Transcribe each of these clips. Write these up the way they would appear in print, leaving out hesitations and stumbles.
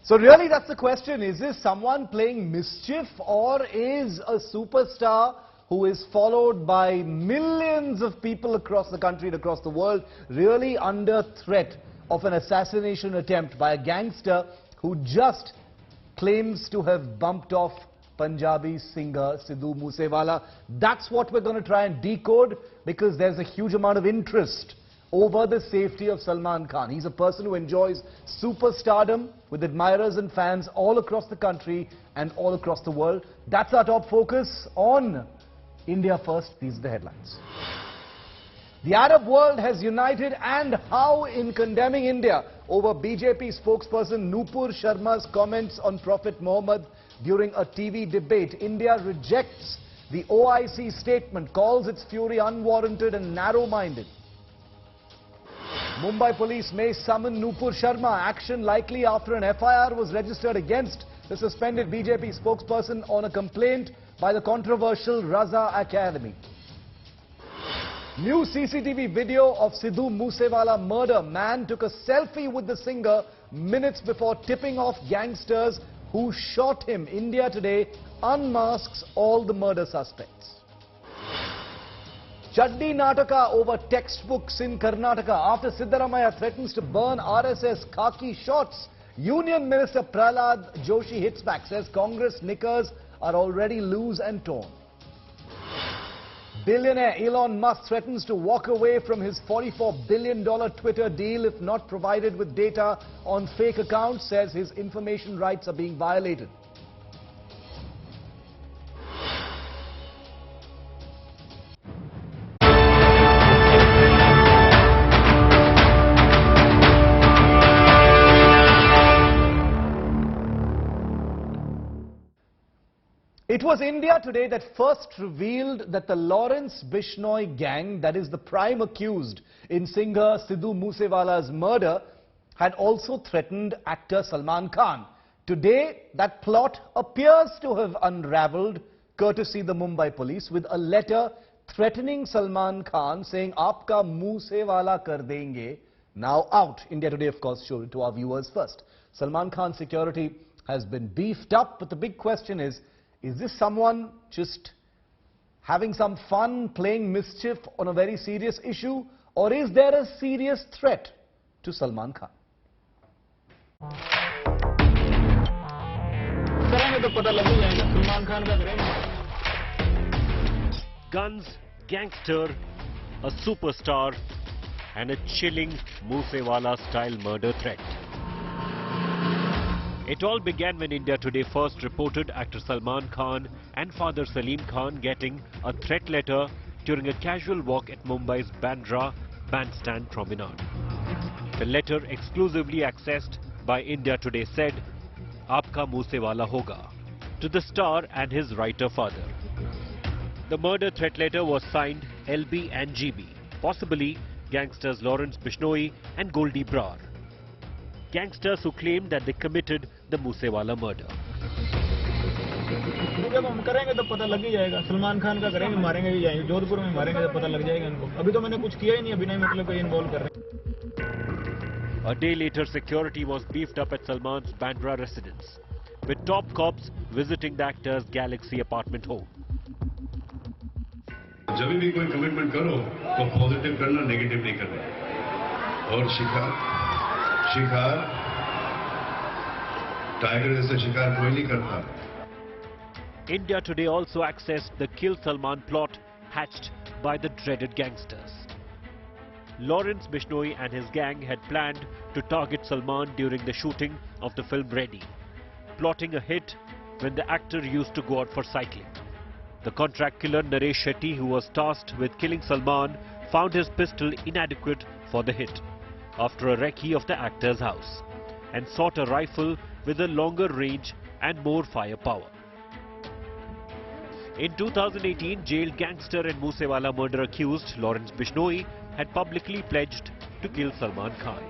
So really that's the question. Is this someone playing mischief, or is a superstar who is followed by millions of people across the country and across the world really under threat of an assassination attempt by a gangster who just claims to have bumped off Punjabi singer Sidhu Moosewala? That's what we're going to try and decode, because there's a huge amount of interest over the safety of Salman Khan. He's a person who enjoys superstardom with admirers and fans all across the country and all across the world. That's our top focus on India First. These are the headlines. The Arab world has united, and how, in condemning India over BJP spokesperson Nupur Sharma's comments on Prophet Muhammad during a TV debate. India rejects the OIC statement, calls its fury unwarranted and narrow-minded. Mumbai Police may summon Nupur Sharma. Action likely after an FIR was registered against the suspended BJP spokesperson on a complaint by the controversial Raza Academy. New CCTV video of Sidhu Moosewala murder. Man took a selfie with the singer minutes before tipping off gangsters who shot him. India Today unmasks all the murder suspects. Chaddi Nataka over textbooks in Karnataka. After Siddaramaiah threatens to burn RSS khaki shorts, Union Minister Prahlad Joshi hits back, says Congress knickers are already loose and torn. Billionaire Elon Musk threatens to walk away from his $44 billion Twitter deal if not provided with data on fake accounts, says his information rights are being violated. It was India Today that first revealed that the Lawrence Bishnoi gang, that is the prime accused in singer Sidhu Moosewala's murder, had also threatened actor Salman Khan. Today, that plot appears to have unraveled, courtesy the Mumbai Police, with a letter threatening Salman Khan, saying, "Aapka Moosewala kar denge," now out. India Today, of course, showed it to our viewers first. Salman Khan's security has been beefed up, but the big question is this someone just having some fun, playing mischief on a very serious issue, or is there a serious threat to Salman Khan? Guns, gangster, a superstar, and a chilling Moosewala-style murder threat. It all began when India Today first reported actor Salman Khan and father Salim Khan getting a threat letter during a casual walk at Mumbai's Bandra Bandstand Promenade. The letter, exclusively accessed by India Today, said, "Aapka Moosewala hoga," to the star and his writer father. The murder threat letter was signed LB and GB, possibly gangsters Lawrence Bishnoi and Goldie Brar. Gangsters who claimed that they committed the Moosewala murder. जब हम करेंगे तो पता लग ही जाएगा. सलमान खान का करेंगे, मारेंगे भी जाएंगे. जोधपुर में मारेंगे तो पता लग जाएगा इनको. अभी तो मैंने कुछ किया ही नहीं, अभी नहीं मतलब कोई इन्वॉल्व कर रहे हैं. A day later, security was beefed up at Salman's Bandra residence, with top cops visiting the actor's Galaxy apartment home. जब भी कोई कमिटमेंट करो तो पॉजिटिव करना, नेगेटिव नहीं करना. और शिकार टाइगर जैसे शिकार कोई नहीं करता. India Today also accessed the Kill Salman plot hatched by the dreaded gangsters. Lawrence Bishnoi and his gang had planned to target Salman during the shooting of the film Ready, plotting a hit when the actor used to go out for cycling. The contract killer Naresh Shetty, who was tasked with killing Salman, found his pistol inadequate for the hit after a recce of the actor's house, and sought a rifle with a longer range and more firepower. In 2018, jailed gangster and Moosewala murder accused Lawrence Bishnoi had publicly pledged to kill Salman Khan.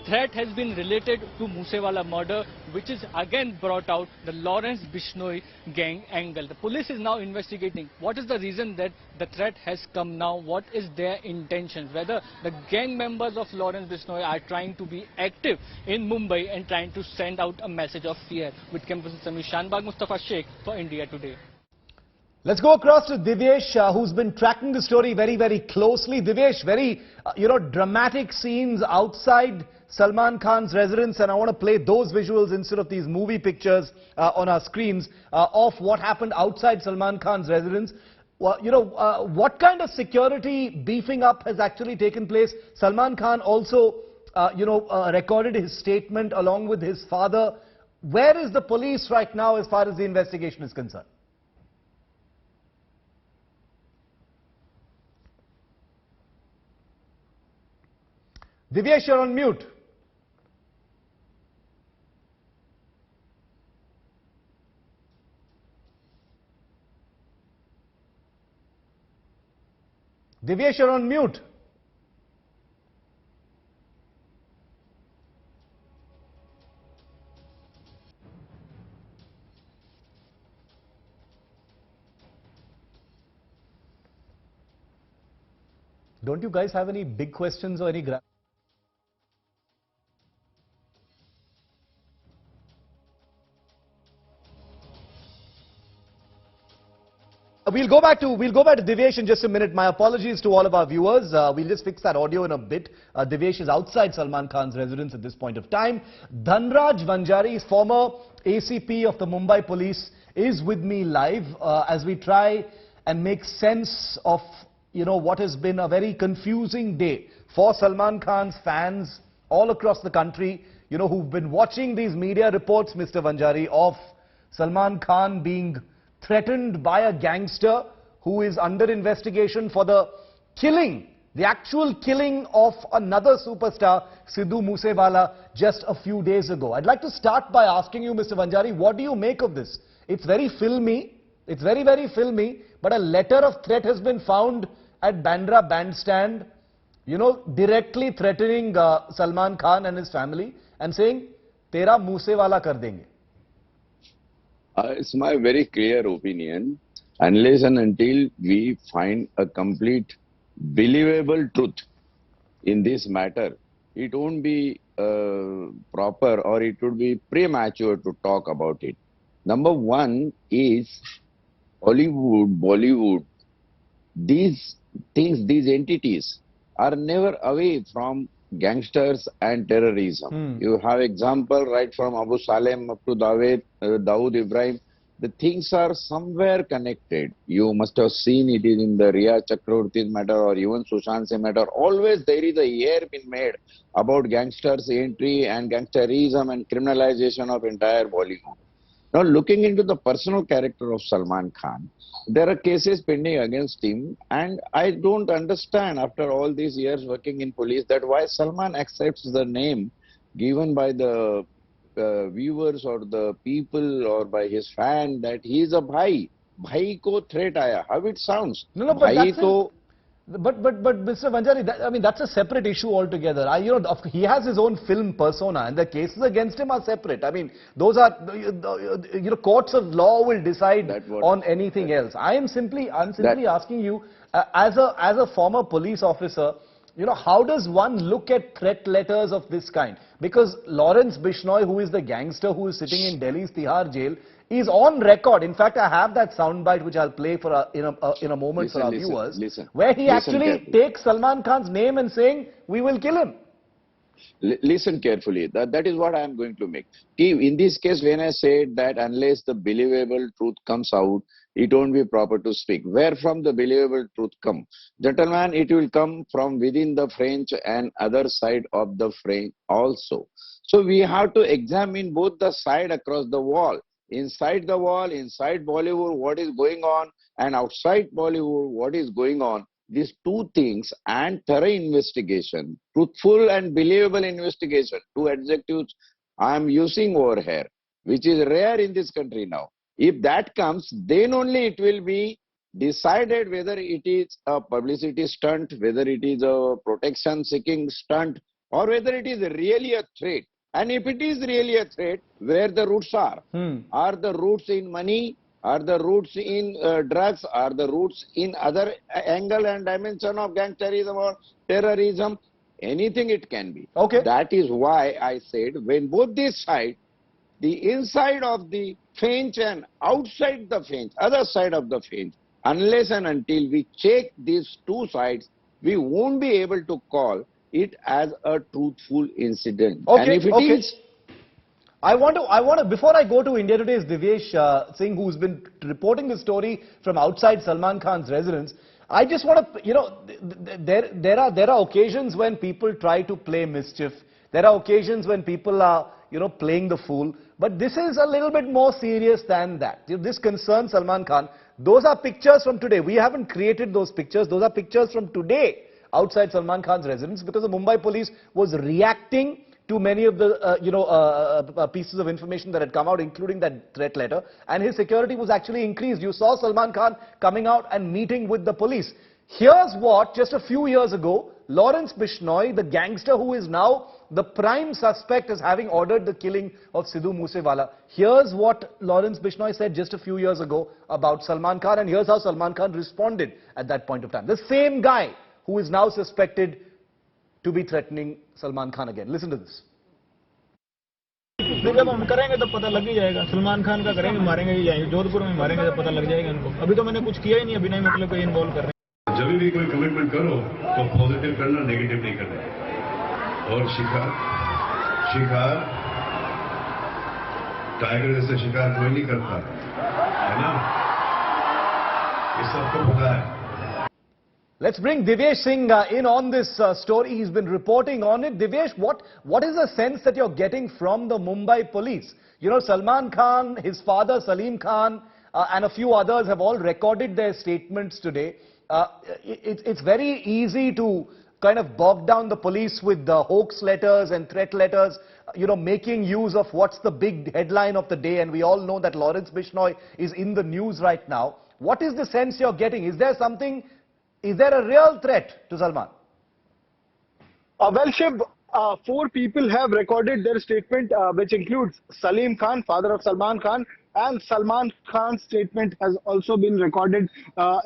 threat has been related to Moosewala murder, which is again brought out the Lawrence Bishnoi gang angle. The police is now investigating what is the reason that the threat has come now, what is their intentions, whether the gang members of Lawrence Bishnoi are trying to be active in Mumbai and trying to send out a message of fear. With campus Sami Shanbag, Mustafa Sheikh for India Today. Let's go across to Divyesh, who's been tracking the story very, very closely. Divyesh, very, dramatic scenes outside Salman Khan's residence, and I want to play those visuals instead of these movie pictures on our screens of what happened outside Salman Khan's residence. What kind of security beefing up has actually taken place? Salman Khan also, recorded his statement along with his father. Where is the police right now as far as the investigation is concerned? Divyesh, you're on mute. Divyesh, you're on mute. Don't you guys have any big questions or any... We'll go back to Divyesh in just a minute. My apologies to all of our viewers. We'll just fix that audio in a bit. Divyesh is outside Salman Khan's residence at this point of time. Dhanraj Vanjari, former ACP of the Mumbai Police, is with me live as we try and make sense of what has been a very confusing day for Salman Khan's fans all across the country, who've been watching these media reports, Mr. Vanjari, of Salman Khan being threatened by a gangster who is under investigation for the actual killing of another superstar, Sidhu Moosewala, just a few days ago. I'd like to start by asking you, Mr. Vanjari, what do you make of this? It's very filmy. It's very, very filmy. But a letter of threat has been found at Bandra Bandstand, directly threatening Salman Khan and his family and saying, "Tera Moosewala kar denge." It's my very clear opinion, unless and until we find a complete believable truth in this matter, it won't be proper, or it would be premature to talk about it. Number one is Hollywood, Bollywood, these things, these entities are never away from gangsters and terrorism. You have example right from Abu Salem up to Dawood Ibrahim. The things are somewhere connected. You must have seen it in the Riya Chakravarti's matter or even Sushant Singh matter. Always there is a year been made about gangsters entry and gangsterism and criminalization of entire Bollywood. Now, looking into the personal character of Salman Khan, there are cases pending against him, and I don't understand after all these years working in police that why Salman accepts the name given by the viewers or the people or by his fan that he is a bhai. Bhai ko threat aaya. How it sounds? No, but bhai that's to... But Mr. Vanjari, that's a separate issue altogether. He has his own film persona, and the cases against him are separate. Those are, courts of law will decide on anything else. I'm simply asking you, as a former police officer, how does one look at threat letters of this kind? Because Lawrence Bishnoi, who is the gangster who is sitting in Delhi's Tihar jail, is on record. In fact, I have that soundbite which I'll play for in a moment for our viewers, where he actually takes Salman Khan's name and saying, "We will kill him." Listen carefully. That is what I am going to make. In this case, when I said that unless the believable truth comes out, it won't be proper to speak. Where from the believable truth come? Gentlemen, it will come from within the French and other side of the French also. So we have to examine both the side across the wall. Inside the wall, inside Bollywood, what is going on, and outside Bollywood, what is going on. These two things and thorough investigation, truthful and believable investigation, two adjectives I am using over here, which is rare in this country now. If that comes, then only it will be decided whether it is a publicity stunt, whether it is a protection seeking stunt, or whether it is really a threat. And if it is really a threat, where the roots are? Are the roots in money? Are the roots in drugs? Are the roots in other angle and dimension of gangsterism or terrorism? Anything it can be. Okay. That is why I said when both these sides, the inside of the fence and outside the fence, other side of the fence, unless and until we check these two sides, we won't be able to call it as a truthful incident. Okay, and if it okay. is, I want to, before I go to India Today's Divyesh Singh, who's been reporting the story from outside Salman Khan's residence, I just want to, there are occasions when people try to play mischief. There are occasions when people are, playing the fool. But this is a little bit more serious than that. This concerns Salman Khan. Those are pictures from today. We haven't created those pictures. Those are pictures from today outside Salman Khan's residence, because the Mumbai police was reacting to many of the pieces of information that had come out, including that threat letter, and his security was actually increased. You saw Salman Khan coming out and meeting with the police. Here's what, just a few years ago, Lawrence Bishnoi, the gangster who is now the prime suspect as having ordered the killing of Sidhu Moosewala, here's what Lawrence Bishnoi said just a few years ago about Salman Khan, and here's how Salman Khan responded at that point of time. The same guy who is now suspected to be threatening Salman Khan again. Listen to this. जब हम करेंगे तो पता लग ही जाएगा. सलमान खान का करेंगे, मारेंगे ही जाएंगे. जोधपुर में मारेंगे तो पता लग जाएगा इनको. अभी तो मैंने कुछ किया ही नहीं, अभी नहीं मतलब कोई इन्वॉल्व कर रहे हैं. जब भी कोई कमिटमेंट करो तो पॉजिटिव करना, नेगेटिव नहीं करना. और शिकार टाइगर जैसे शिकार कोई नहीं करता है ना, ये सबको पता है. Let's bring Divyesh Singh in on this story. He's been reporting on it. Divyesh, what is the sense that you're getting from the Mumbai police? Salman Khan, his father Salim Khan, and a few others have all recorded their statements today. It's very easy to kind of bog down the police with the hoax letters and threat letters, making use of what's the big headline of the day. And we all know that Lawrence Bishnoi is in the news right now. What is the sense you're getting? Is there a real threat to Salman? Well, Shiv, 4 people have recorded their statement, which includes Salim Khan, father of Salman Khan, and Salman Khan's statement has also been recorded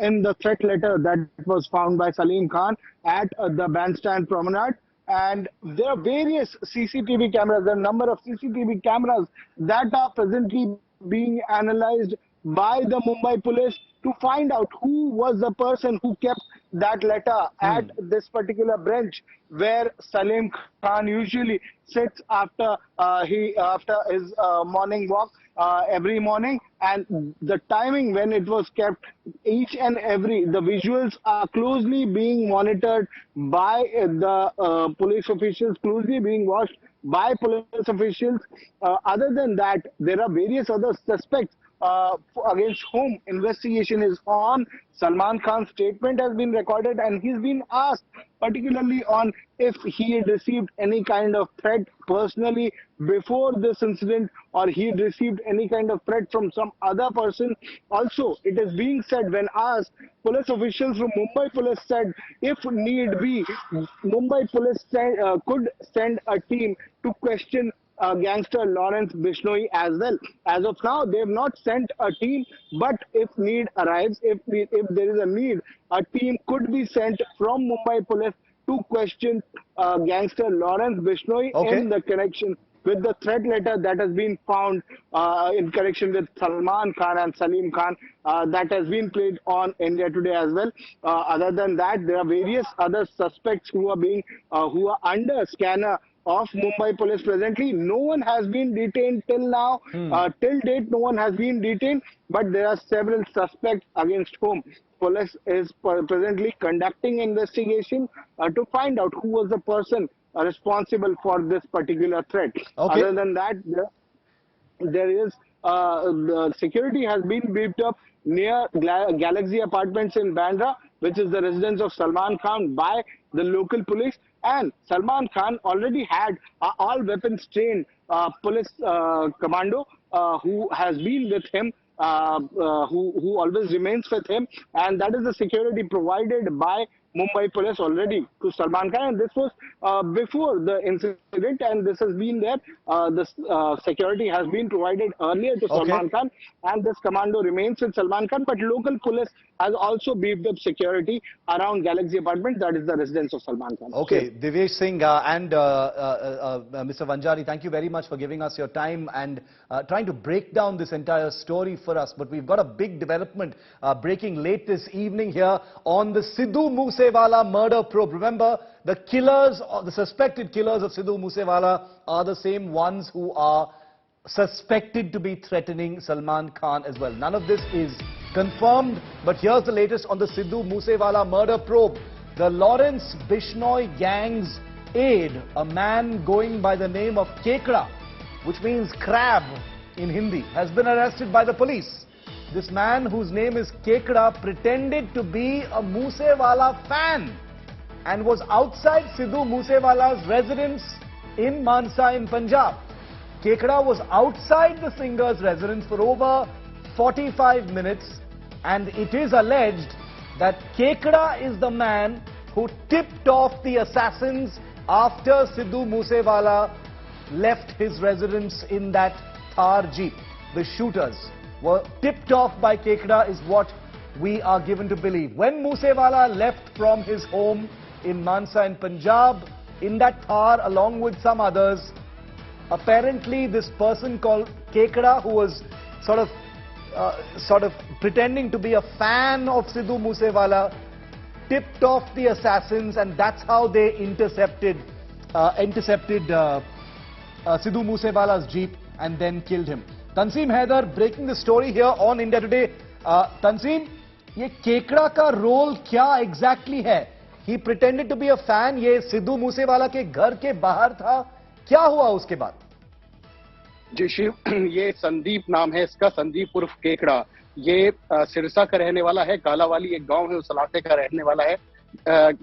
in the threat letter that was found by Salim Khan at the bandstand promenade. And there are various CCTV cameras, there are a number of CCTV cameras that are presently being analyzed by the Mumbai police to find out who was the person who kept that letter at this particular bench where Salim Khan usually sits after his morning walk every morning, and the timing when it was kept, each and every, the visuals are closely being monitored by the police officials, closely being watched by police officials. Other than that, there are various other suspects against whom investigation is on. Salman Khan's statement has been recorded, and he's been asked particularly on if he had received any kind of threat personally before this incident, or he had received any kind of threat from some other person. Also, it is being said, when asked, police officials from Mumbai Police said if need be, Mumbai Police could send a team to question gangster Lawrence Bishnoi as well. As of now, they have not sent a team, but if need arrives, if there is a need, a team could be sent from Mumbai Police to question gangster Lawrence Bishnoi in the connection with the threat letter that has been found in connection with Salman Khan and Salim Khan that has been played on India Today as well. Other than that, there are various other suspects who are under scanner of Mumbai Police presently. No one has been detained till now. Till date, no one has been detained, but there are several suspects against whom police is presently conducting investigation to find out who was the person responsible for this particular threat. Other than that, there is the security has been beefed up near Galaxy Apartments in Bandra, which is the residence of Salman Khan, by the local police. And Salman Khan already had all weapons trained police commando who has been with him, who always remains with him, and that is the security provided by Mumbai Police already to Salman Khan, and this was before the incident, and this has been there. This security has been provided earlier to Okay. Salman Khan, and this commando remains with Salman Khan. But local police has also beefed up security around Galaxy Apartment, that is the residence of Salman Khan. Okay, Divyesh Singh and Mr. Vanjari, thank you very much for giving us your time and trying to break down this entire story for us. But we've got a big development breaking late this evening here on the Sidhu Moosewala murder probe. Remember, the killers, or the suspected killers of Sidhu Moosewala are the same ones who are suspected to be threatening Salman Khan as well. None of this is confirmed, but here's the latest on the Sidhu Moosewala murder probe. The Lawrence Bishnoi gang's aide, a man going by the name of Kekra, which means crab in Hindi, has been arrested by the police. This man, whose name is Kekra, pretended to be a Moosewala fan and was outside Sidhu Moosewala's residence in Mansa in Punjab. Kekra was outside the singer's residence for over 45 minutes, and it is alleged that Kekra is the man who tipped off the assassins after Sidhu Moosewala left his residence in that Thar Jeep. The shooters were tipped off by Kekra is what we are given to believe. When Moosewala left from his home in Mansa in Punjab, in that Thar along with some others, apparently this person called Kekra, who was sort of pretending to be a fan of Sidhu Moosewala, tipped off the assassins, and that's how they intercepted Sidhu Moosewala's jeep and then killed him. Tanseem Haider breaking the story here on India Today. Tanseem, ये Kekra का role क्या exactly है? He pretended to be a fan. ये सिद्धू मूसेवाला के घर के बाहर था. क्या हुआ उसके बाद? जी शिव, ये संदीप नाम है इसका, संदीप उर्फ केकड़ा। ये सिरसा का रहने वाला है, कालावाली एक गांव है उस इलाके का रहने वाला है।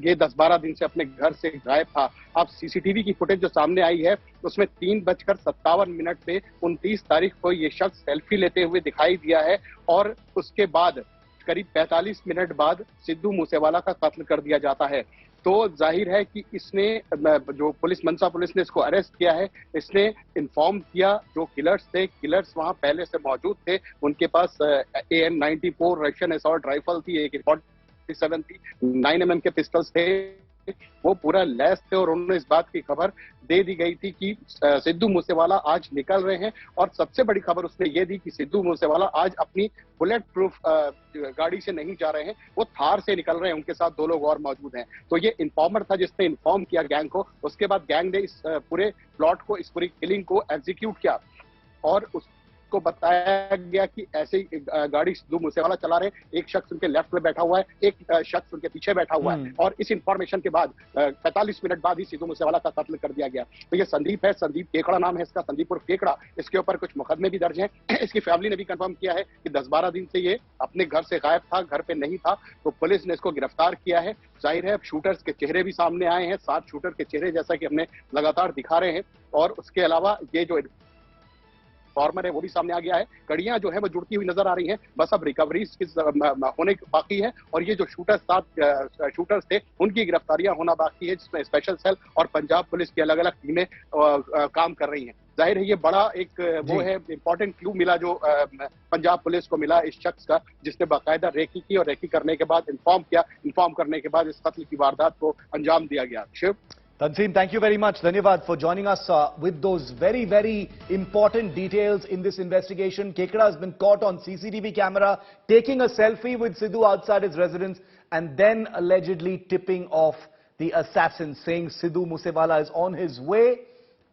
ये 10-12 दिन से अपने घर से गायब था। अब सीसीटीवी की फुटेज जो सामने आई है उसमें 3:57 पे 29 तारीख को ये शख्स सेल्फी लेते हुए दिखाई दिया है, और उसके बाद करीब 45 मिनट बाद सिद्धू मूसेवाला का कत्ल कर दिया जाता है। तो जाहिर है कि इसने, जो मनसा पुलिस ने इसको अरेस्ट किया है, इसने इन्फॉर्म किया जो किलर्स थे, किलर्स वहां पहले से मौजूद थे, उनके पास AN-94 रशियन असॉल्ट राइफल थी, AK-47 थी, 9mm के पिस्टल्स थे, वो पूरा लैस थे, और उन्होंने इस बात की खबर दे दी गई थी कि सिद्धू मूसेवाला आज निकल रहे हैं। और सबसे बड़ी खबर उसने ये दी कि सिद्धू मूसेवाला आज अपनी बुलेट प्रूफ गाड़ी से नहीं जा रहे हैं, वो थार से निकल रहे हैं, उनके साथ 2 लोग और मौजूद हैं। तो ये इन्फॉर्मर था जिसने इन्फॉर्म किया गैंग को। उसके बाद गैंग ने इस पूरे प्लॉट को, इस पूरी किलिंग को एग्जीक्यूट किया, और उसको बताया गया कि ऐसे ही गाड़ी सिद्धू मूसेवाला चला रहे, एक शख्स उनके लेफ्ट में बैठा हुआ है, एक शख्स उनके पीछे बैठा हुआ है, और इस इंफॉर्मेशन के बाद 45 मिनट बाद ही सिद्धू मूसेवाला का कत्ल कर दिया गया। तो ये संदीप है, संदीप केकड़ा नाम है इसका, संदीप उर्फ केकड़ा। इसके ऊपर कुछ मुकदमे भी दर्ज हैं। इसकी फैमिली ने भी कंफर्म किया है कि 10-12 दिन से ये अपने घर से गायब था, घर पे नहीं था, तो पुलिस ने इसको गिरफ्तार किया है। जाहिर है शूटर्स के चेहरे भी सामने आए हैं, 7 शूटर के चेहरे जैसा कि हमने लगातार दिखा रहे हैं, और उसके अलावा ये जो फॉर्मर है वो भी सामने आ गया है। कड़ियां जो है वो जुड़ती हुई नजर आ रही हैं, बस अब रिकवरीज होने बाकी है, और ये जो शूटर्स 7 शूटर्स थे उनकी गिरफ्तारियां होना बाकी है, जिसमें स्पेशल सेल और पंजाब पुलिस की अलग अलग टीमें काम कर रही हैं। जाहिर है ये बड़ा एक वो है, इंपॉर्टेंट क्लू मिला जो पंजाब पुलिस को मिला इस शख्स का, जिसने बाकायदा रेकी की, और रेकी करने के बाद इन्फॉर्म करने के बाद इस कत्ल की वारदात को अंजाम दिया गया। Shiv, Tanseem, thank you very much. Dhanyavad for joining us with those very, very important details in this investigation. Kekra has been caught on CCTV camera taking a selfie with Sidhu outside his residence and then allegedly tipping off the assassin, saying Sidhu Moosewala is on his way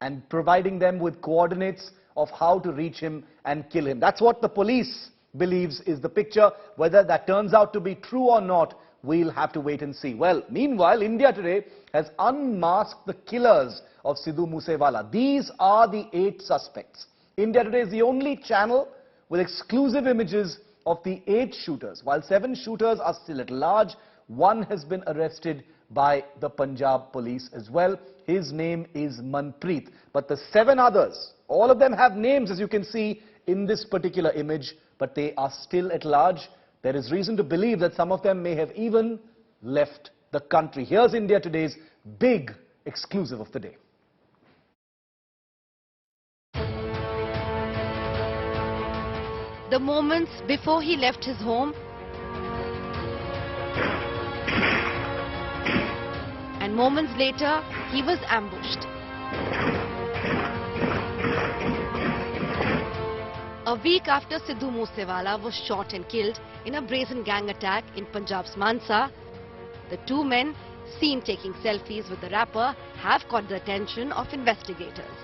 and providing them with coordinates of how to reach him and kill him. That's what the police believes is the picture. Whether that turns out to be true or not, we'll have to wait and see. Well, meanwhile, India Today has unmasked the killers of Sidhu Moosewala. These are the 8 suspects. India Today is the only channel with exclusive images of the 8 shooters. While 7 shooters are still at large, 1 has been arrested by the Punjab police as well. His name is Manpreet. But the 7 others, all of them have names, as you can see in this particular image, but they are still at large. There is reason to believe that some of them may have even left the country. Here's India Today's big exclusive of the day. The moments before he left his home and moments later he was ambushed. A week after Sidhu Moosewala was shot and killed in a brazen gang attack in Punjab's Mansa, the two men seen taking selfies with the rapper have caught the attention of investigators,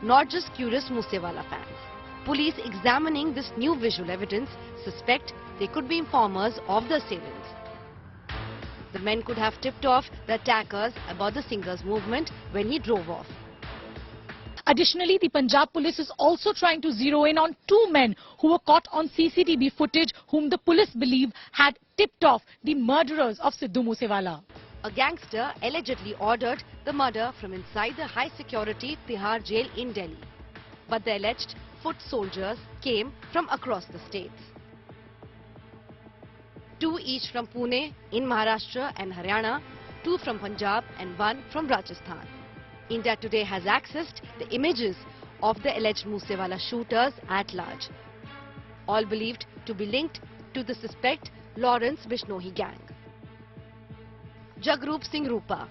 not just curious Moosewala fans. Police examining this new visual evidence suspect they could be informers of the assailants. The men could have tipped off the attackers about the singer's movement when he drove off. Additionally, the Punjab police is also trying to zero in on two men who were caught on CCTV footage whom the police believe had tipped off the murderers of Sidhu Moosewala. A gangster allegedly ordered the murder from inside the high-security Tihar jail in Delhi. But the alleged foot soldiers came from across the states. Two each from Pune in Maharashtra and Haryana, two from Punjab and one from Rajasthan. India Today has accessed the images of the alleged Moosewala shooters at large, all believed to be linked to the suspect Lawrence Bishnoi gang. Jagrup Singh Rupa,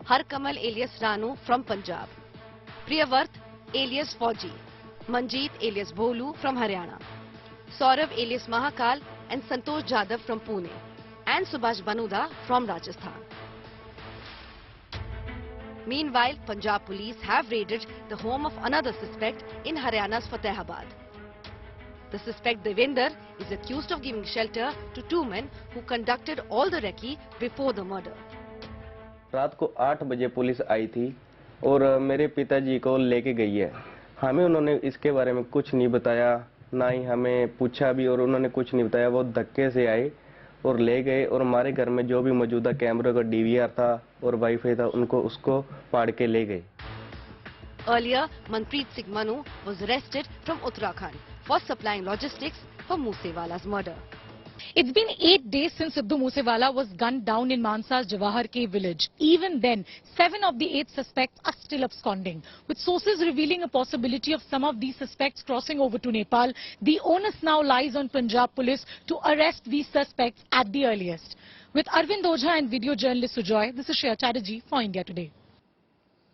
Harkamal alias Ranu from Punjab, Priyavart alias Fauji, Manjeet alias Bholu from Haryana, Saurav alias Mahakal and Santosh Jadhav from Pune, and Subhash Banuda from Rajasthan. Meanwhile, Punjab police have raided the home of another suspect in Haryana's Fatehabad. The suspect Devinder is accused of giving shelter to two men who conducted all the recce before the murder. रात को 8 बजे police आई थी और मेरे पिताजी को लेके गई है। हमें उन्होंने इसके बारे में कुछ नहीं बताया, ना ही हमें पूछा भी, और उन्होंने कुछ नहीं बताया। वो धक्के से आए और ले गए और हमारे घर में जो भी मौजूदा कैमरे का डीवीआर था और वाईफाई था उसको फाड़ के ले गए। Earlier, Manpreet Singh Manu was arrested from Uttarakhand for supplying logistics for Moosewala's murder. It's been 8 days since Sidhu Moosewala was gunned down in Mansa's Jawahar K village. Even then, 7 of the 8 suspects are still absconding. With sources revealing a possibility of some of these suspects crossing over to Nepal, the onus now lies on Punjab police to arrest these suspects at the earliest. With Arvind Ojha and video journalist Sujoy, this is Shreya Chatterjee for India Today.